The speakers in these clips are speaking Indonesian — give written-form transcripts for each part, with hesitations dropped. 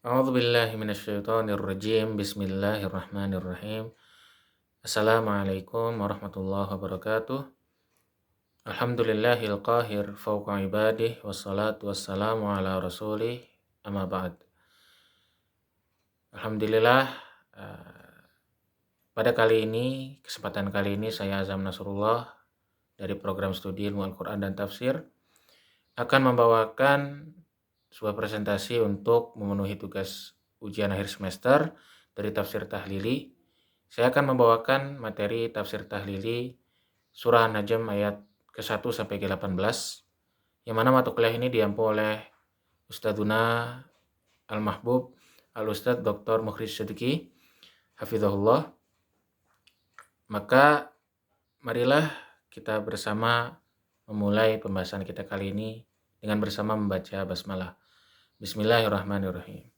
A'udzu billahi minasyaitonir rajim. Bismillahirrahmanirrahim. Assalamualaikum warahmatullahi wabarakatuh. Alhamdulillahil qahir fawqa ibadih wassalatu wassalamu ala rasulih amma ba'd. Alhamdulillah, pada kesempatan kali ini saya Azam Nasrullah dari program studi ilmu Al-Quran dan Tafsir akan membawakan sebuah presentasi untuk memenuhi tugas ujian akhir semester dari Tafsir Tahlili. Saya akan membawakan materi Tafsir Tahlili Surah An-Najm ayat ke-1 sampai ke-18, yang mana mata kuliah ini diampu oleh Ustadzuna Al-Mahbub Al-Ustadz Dr. Mukhris Siddiqi Hafizahullah. Maka marilah kita bersama memulai pembahasan kita kali ini dengan bersama membaca basmalah. Bismillahirrahmanirrahim.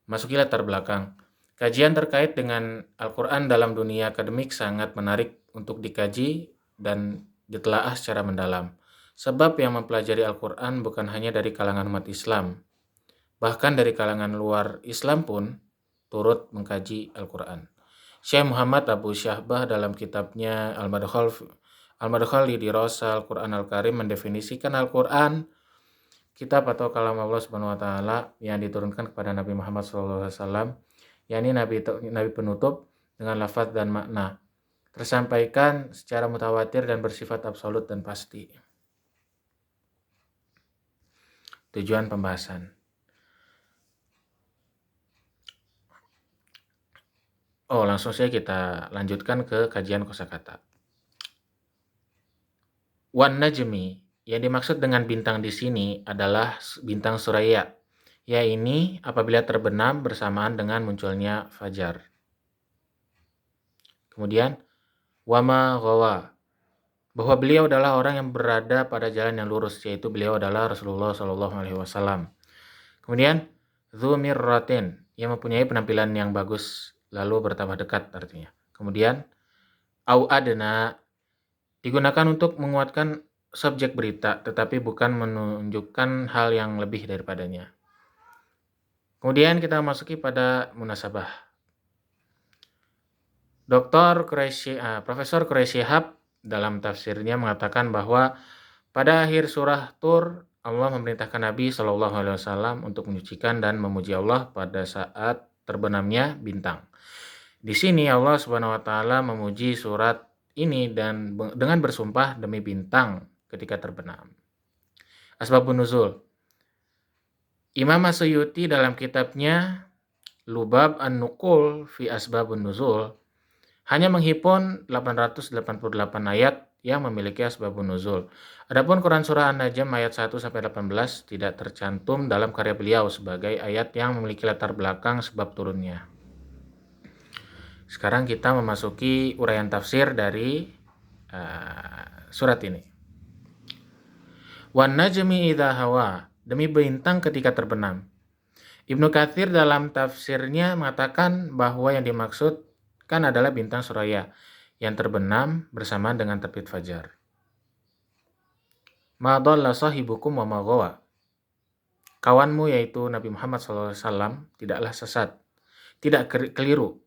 Masuki latar belakang. Kajian terkait dengan Al-Quran dalam dunia akademik sangat menarik untuk dikaji dan ditelaah secara mendalam. Sebab yang mempelajari Al-Quran bukan hanya dari kalangan umat Islam, bahkan dari kalangan luar Islam pun turut mengkaji Al-Quran. Syekh Muhammad Abu Syahbah dalam kitabnya Al-Madkhal li Dirasah Al-Quran Al-Karim mendefinisikan Al-Quran kitab atau kalam Allah Subhanahu wa taala yang diturunkan kepada Nabi Muhammad SAW, yakni nabi penutup dengan lafaz dan makna, tersampaikan secara mutawatir dan bersifat absolut dan pasti. Tujuan pembahasan. Langsung saja kita lanjutkan ke kajian kosakata. Wan najmi, yang dimaksud dengan bintang di sini adalah bintang Suraya, yaitu apabila terbenam bersamaan dengan munculnya fajar. Kemudian wama ghawa, bahwa beliau adalah orang yang berada pada jalan yang lurus, yaitu beliau adalah Rasulullah SAW. Kemudian dzumirratin, yang mempunyai penampilan yang bagus lalu bertambah dekat artinya. Kemudian au adna, digunakan untuk menguatkan subjek berita, tetapi bukan menunjukkan hal yang lebih daripadanya. Kemudian kita masuki pada munasabah. Profesor Quraisy Shihab dalam tafsirnya mengatakan bahwa pada akhir surah Tur, Allah memerintahkan Nabi SAW untuk menyucikan dan memuji Allah pada saat terbenamnya bintang. Di sini Allah Subhanahu wa taala memuji surat ini dan dengan bersumpah demi bintang ketika terbenam. Asbabun nuzul. Imam As-Suyuti dalam kitabnya Lubab An-Nuqul fi Asbabun Nuzul hanya menghimpun 888 ayat yang memiliki asbabun nuzul. Adapun Quran surah An-Najm ayat 1 sampai 18 tidak tercantum dalam karya beliau sebagai ayat yang memiliki latar belakang sebab turunnya. Sekarang kita memasuki uraian tafsir dari surat ini. Wan najmi idza hawa, demi bintang ketika terbenam. Ibnu Katsir dalam tafsirnya mengatakan bahwa yang dimaksud adalah bintang Suraya yang terbenam bersamaan dengan terbit fajar. Ma dhalla sahibukum wa ma ghawa. Kawanmu yaitu Nabi Muhammad SAW tidaklah sesat, tidak keliru.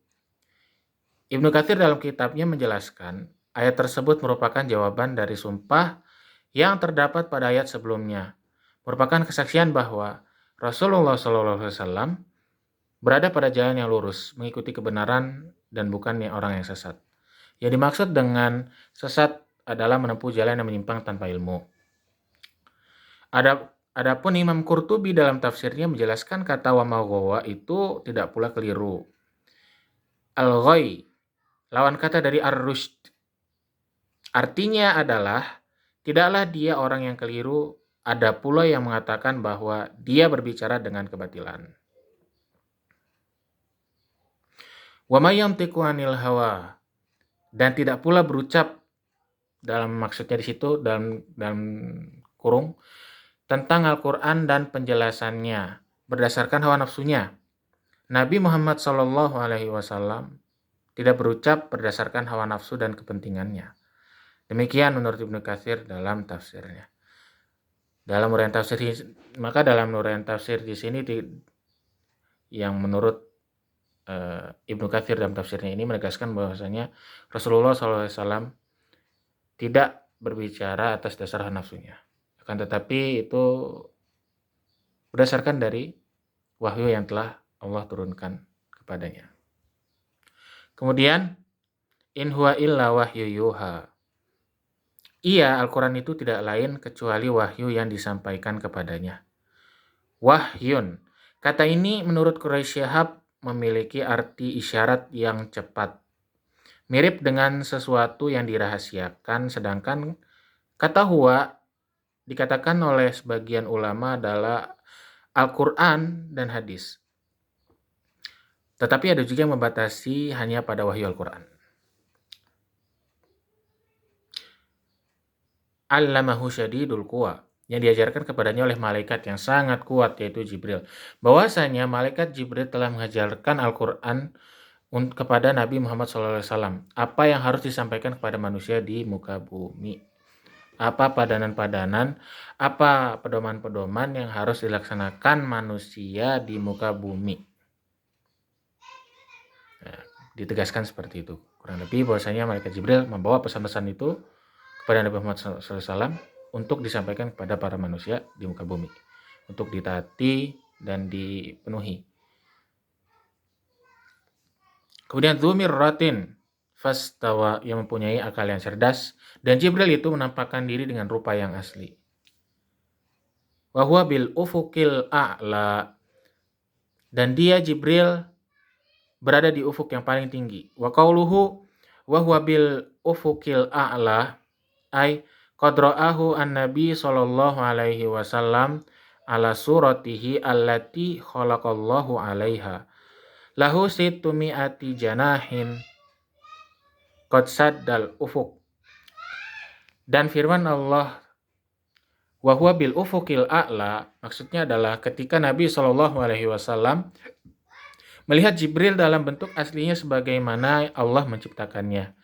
Ibnu Katsir dalam kitabnya menjelaskan ayat tersebut merupakan jawaban dari sumpah yang terdapat pada ayat sebelumnya, merupakan kesaksian bahwa Rasulullah SAW berada pada jalan yang lurus, mengikuti kebenaran dan bukannya orang yang sesat. Yang dimaksud dengan sesat adalah menempuh jalan yang menyimpang tanpa ilmu. Adapun Imam Qurtubi dalam tafsirnya menjelaskan kata wa ma ghawa itu tidak pula keliru. Al-ghai, lawan kata dari ar-rushd. Artinya adalah tidaklah dia orang yang keliru, ada pula yang mengatakan bahwa dia berbicara dengan kebatilan. Wa may yantiqu 'anil hawa, dan tidak pula berucap, dalam maksudnya di situ dalam kurung, tentang Al-Quran dan penjelasannya berdasarkan hawa nafsunya. Nabi Muhammad SAW tidak berucap berdasarkan hawa nafsu dan kepentingannya. Demikian menurut Ibnu Katsir dalam tafsirnya. Dalam uraian tafsir di sini yang menurut Ibnu Katsir dalam tafsirnya ini menegaskan bahwasanya Rasulullah SAW tidak berbicara atas dasar hawa nafsunya. Akan tetapi itu berdasarkan dari wahyu yang telah Allah turunkan kepadanya. Kemudian, in huwa illa wahyu yuha. Ia, Al-Quran itu tidak lain kecuali wahyu yang disampaikan kepadanya. Wahyun. Kata ini menurut Quraisy Syihab memiliki arti isyarat yang cepat. Mirip dengan sesuatu yang dirahasiakan, sedangkan kata huwa dikatakan oleh sebagian ulama adalah Al-Quran dan hadis. Tetapi ada juga yang membatasi hanya pada wahyu Al-Quran. Allamahu syadidul quwa, yang diajarkan kepadanya oleh malaikat yang sangat kuat, yaitu Jibril. Bahwasanya malaikat Jibril telah mengajarkan Al-Quran kepada Nabi Muhammad SAW. Apa yang harus disampaikan kepada manusia di muka bumi. Apa padanan-padanan, apa pedoman-pedoman yang harus dilaksanakan manusia di muka bumi. Nah, ditegaskan seperti itu. Kurang lebih bahwasanya malaikat Jibril membawa pesan-pesan itu kepada Nabi Muhammad SAW untuk disampaikan kepada para manusia di muka bumi, untuk ditaati dan dipenuhi. Kemudian Dzummirratin fastawa, yang mempunyai akal yang cerdas, dan Jibril itu menampakkan diri dengan rupa yang asli. Wa huwa bil ufuqil a'la, dan dia Jibril berada di ufuk yang paling tinggi. Wa qauluhu wa huwa bil ufuqil a'la ay qad ra'ahu an-nabi sallallahu alaihi wasallam ala suratihi allati khalaqallahu alaiha lahu situmi'ati janahin qad saddal ufuk. Dan firman Allah wa huwa bil ufuqil a'la, maksudnya adalah ketika Nabi sallallahu alaihi wasallam melihat Jibril dalam bentuk aslinya sebagaimana Allah menciptakannya,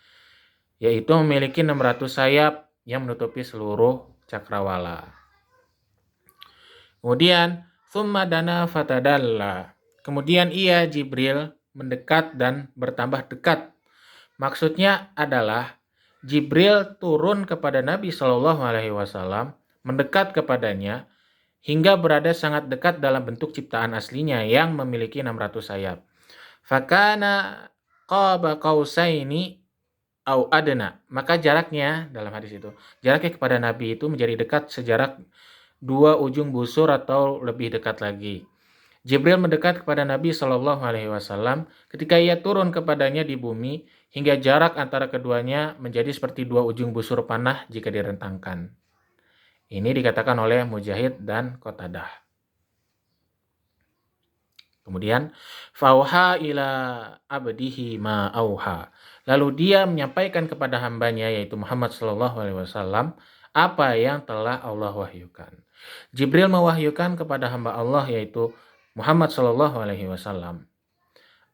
yaitu memiliki 600 sayap yang menutupi seluruh cakrawala. Kemudian tsumma dana fatadalla, kemudian ia Jibril mendekat dan bertambah dekat. Maksudnya adalah Jibril turun kepada Nabi Shallallahu Alaihi Wasallam, mendekat kepadanya hingga berada sangat dekat dalam bentuk ciptaan aslinya yang memiliki 600 sayap. Fakana qaba qausaini au adna, maka jaraknya dalam hadis itu, jaraknya kepada Nabi itu menjadi dekat sejarak 2 ujung busur atau lebih dekat lagi. Jibril mendekat kepada Nabi Shallallahu Alaihi Wasallam ketika ia turun kepadanya di bumi hingga jarak antara keduanya menjadi seperti 2 ujung busur panah jika direntangkan. Ini dikatakan oleh Mujahid dan Qatadah. Kemudian fauha ila abdihi ma auha, lalu dia menyampaikan kepada hambanya yaitu Muhammad sallallahu alaihi wasallam apa yang telah Allah wahyukan. Jibril mewahyukan kepada hamba Allah yaitu Muhammad sallallahu alaihi wasallam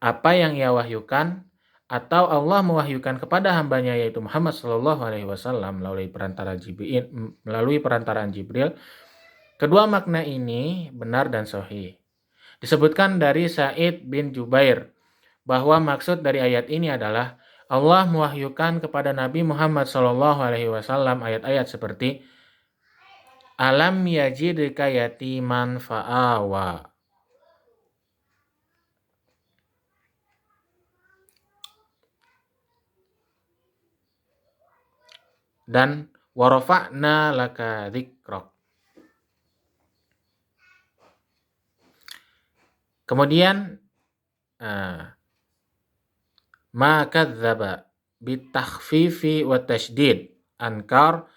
apa yang ia wahyukan, atau Allah mewahyukan kepada hambanya yaitu Muhammad sallallahu alaihi wasallam melalui perantaraan Jibril. Kedua makna ini benar dan sahih. Disebutkan dari Sa'id bin Jubair bahwa maksud dari ayat ini adalah Allah mewahyukan kepada Nabi Muhammad SAW ayat-ayat seperti Alam yajidka yatiman fa'awa, dan warafa'na laka dzikrak. Kemudian ma kadzdzaba bitakhfifi wa tasydid ankar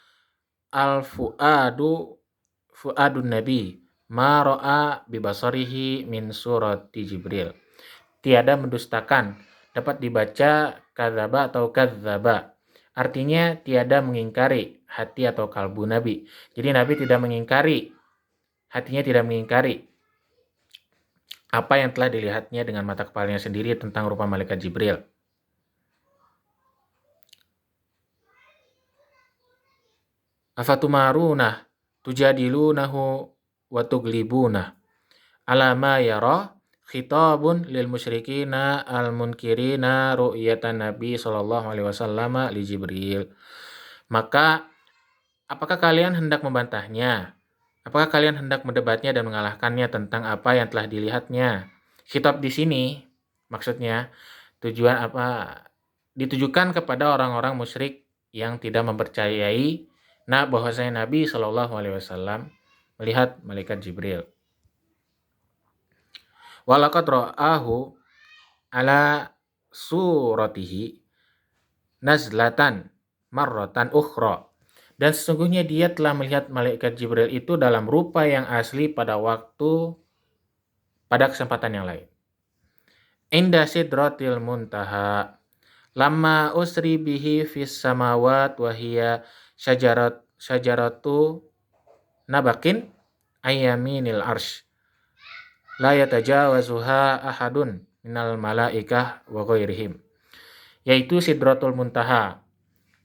fuadun nabi ma ra'a bibasarihi min surati Jibril. Tiada mendustakan, dapat dibaca kadzdzaba atau kadzdzaba. Artinya tiada mengingkari hati atau kalbu Nabi. Jadi Nabi tidak mengingkari, hatinya tidak mengingkari apa yang telah dilihatnya dengan mata kepalanya sendiri tentang rupa malaikat Jibril. Afatumarunah tujadilunahu wa tuglibuna ala ma yara khitabun lil musyrikina al munkirina ru'yatan Nabi sallallahu alaihi wasallam li Jibril. Maka apakah kalian hendak membantahnya? Apakah kalian hendak mendebatnya dan mengalahkannya tentang apa yang telah dilihatnya? Khitab di sini maksudnya tujuan apa? Ditujukan kepada orang-orang musyrik yang tidak mempercayai bahwasanya Nabi Shallallahu alaihi wasallam melihat malaikat Jibril. Walaqad ra'ahu ala suratihi nazlatan marratan ukhra. Dan sesungguhnya dia telah melihat malaikat Jibril itu dalam rupa yang asli pada kesempatan yang lain. Inda sidratil muntaha lamma usri bihi fis samawat wa hiya syajaratu nabakin ayyaminil arsh la yatajawazuha ahadun minal malaikah wa ghairihim, yaitu Sidratul Muntaha.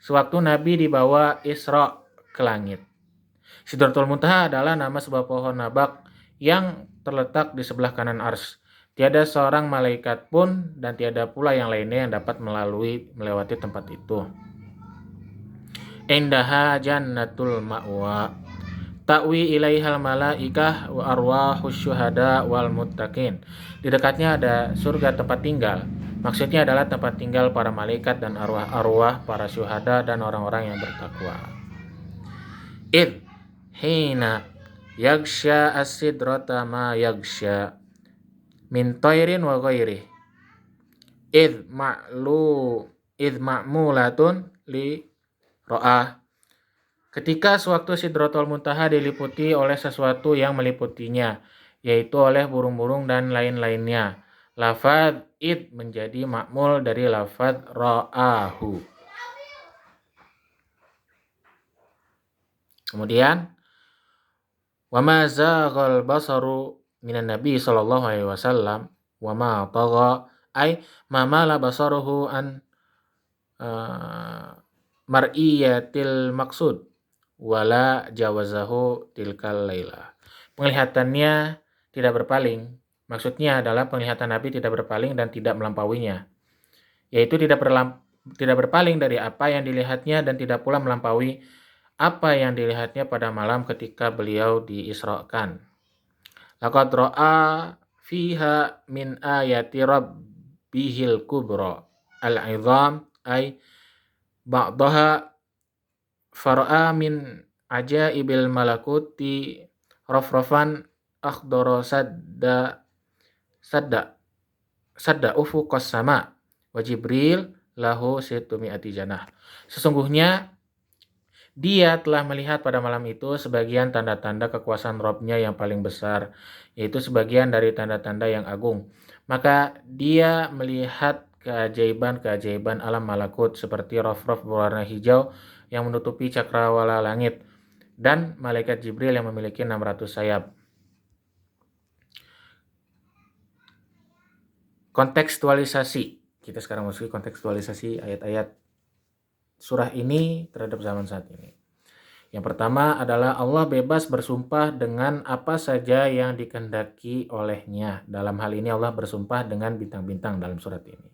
Sewaktu Nabi dibawa Isra ke langit. Sidratul Muntaha adalah nama sebuah pohon nabak yang terletak di sebelah kanan ars. Tiada seorang malaikat pun dan tiada pula yang lainnya yang dapat melewati tempat itu. Indaha jannatul ma'wa ta'wi ilaihal malaikah wa arwahus syuhada wal muttaqin. Di dekatnya ada surga tempat tinggal. Maksudnya adalah tempat tinggal para malaikat dan arwah-arwah para syuhada dan orang-orang yang bertakwa. Id hina yagsha as-sidrata ma yagsha min tayrin wa ghairi. Id ma'mulatun li ro'ah. Ketika sewaktu Sidratul Muntaha diliputi oleh sesuatu yang meliputinya, yaitu oleh burung-burung dan lain-lainnya. Lafadz id menjadi makmul dari lafadz ra'ahu. Kemudian, wa ma zaghal basaru minan nabi sallallahu alaihi wasallam wa ma tagha ay ma mala basaruhu an mar'iyatil maksud wala jawazahu tilkal laila. Penglihatannya tidak berpaling. Maksudnya adalah penglihatan Nabi tidak berpaling dan tidak melampauinya. Yaitu tidak berpaling dari apa yang dilihatnya dan tidak pula melampaui apa yang dilihatnya pada malam ketika beliau diisrakan. Laqad ra'a fiha min ayati rabbihil kubra al-'idham ay ba'daha fara'a min ajaibil malakuti rafrafan akhdara sadda ufuqas sama wa Jibril lahu situmi'ati janah. Sesungguhnya dia telah melihat pada malam itu sebagian tanda-tanda kekuasaan Rabb-Nya yang paling besar, yaitu sebagian dari tanda-tanda yang agung. Maka dia melihat keajaiban-keajaiban alam malakut seperti raf-raf berwarna hijau yang menutupi cakrawala langit dan malaikat Jibril yang memiliki 600 sayap. Kontekstualisasi. Kita sekarang masuki kontekstualisasi ayat-ayat surah ini terhadap zaman saat ini. Yang pertama adalah Allah bebas bersumpah dengan apa saja yang dikehendaki olehnya. Dalam hal ini Allah bersumpah dengan bintang-bintang dalam surat ini.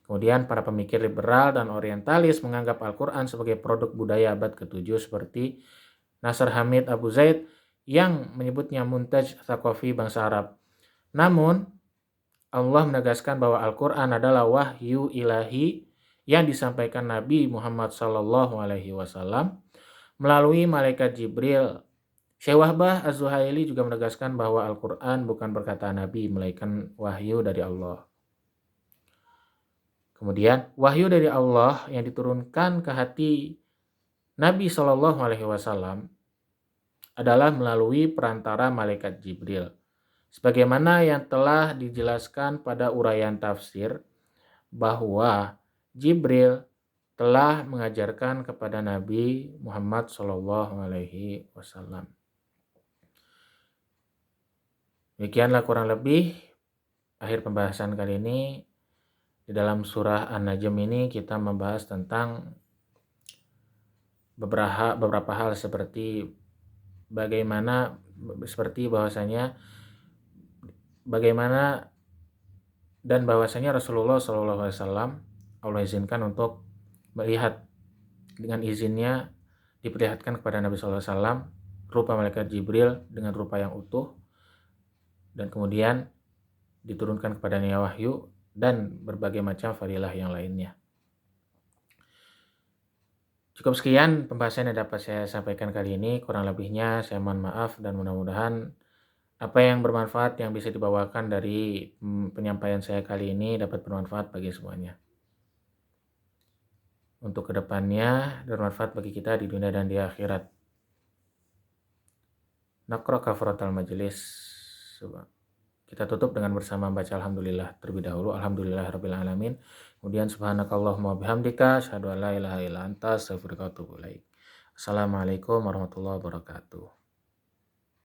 Kemudian para pemikir liberal dan orientalis menganggap Al-Quran sebagai produk budaya abad ke-7 seperti Nasr Hamid Abu Zaid yang menyebutnya muntaj thaqafi bangsa Arab. Namun Allah menegaskan bahwa Al-Quran adalah wahyu ilahi yang disampaikan Nabi Muhammad SAW melalui malaikat Jibril. Syekh Wahbah Az-Zuhaili juga menegaskan bahwa Al-Quran bukan perkataan Nabi, melainkan wahyu dari Allah. Kemudian wahyu dari Allah yang diturunkan ke hati Nabi SAW adalah melalui perantara malaikat Jibril. Sebagaimana yang telah dijelaskan pada uraian tafsir bahwa Jibril telah mengajarkan kepada Nabi Muhammad SAW. Demikianlah kurang lebih akhir pembahasan kali ini. Di dalam surah An-Najm ini kita membahas tentang beberapa hal seperti bagaimana seperti bagaimana dan bahwasanya Rasulullah SAW Allah izinkan untuk melihat dengan izinnya diperlihatkan kepada Nabi SAW rupa malaikat Jibril dengan rupa yang utuh, dan kemudian diturunkan kepadanya wahyu dan berbagai macam fadilah yang lainnya. Cukup sekian pembahasan yang dapat saya sampaikan kali ini. Kurang lebihnya saya mohon maaf, dan mudah-mudahan apa yang bermanfaat yang bisa dibawakan dari penyampaian saya kali ini dapat bermanfaat bagi semuanya. Untuk kedepannya bermanfaat bagi kita di dunia dan di akhirat. Naqra kafaratul majelis. Kita tutup dengan bersama baca alhamdulillah terlebih dahulu. Alhamdulillahirabbil alamin. Kemudian subhanakallahumma bihamdika asyhadu an la ilaha illa anta astaghfiruka wa atubu ilaik. Assalamualaikum warahmatullahi wabarakatuh.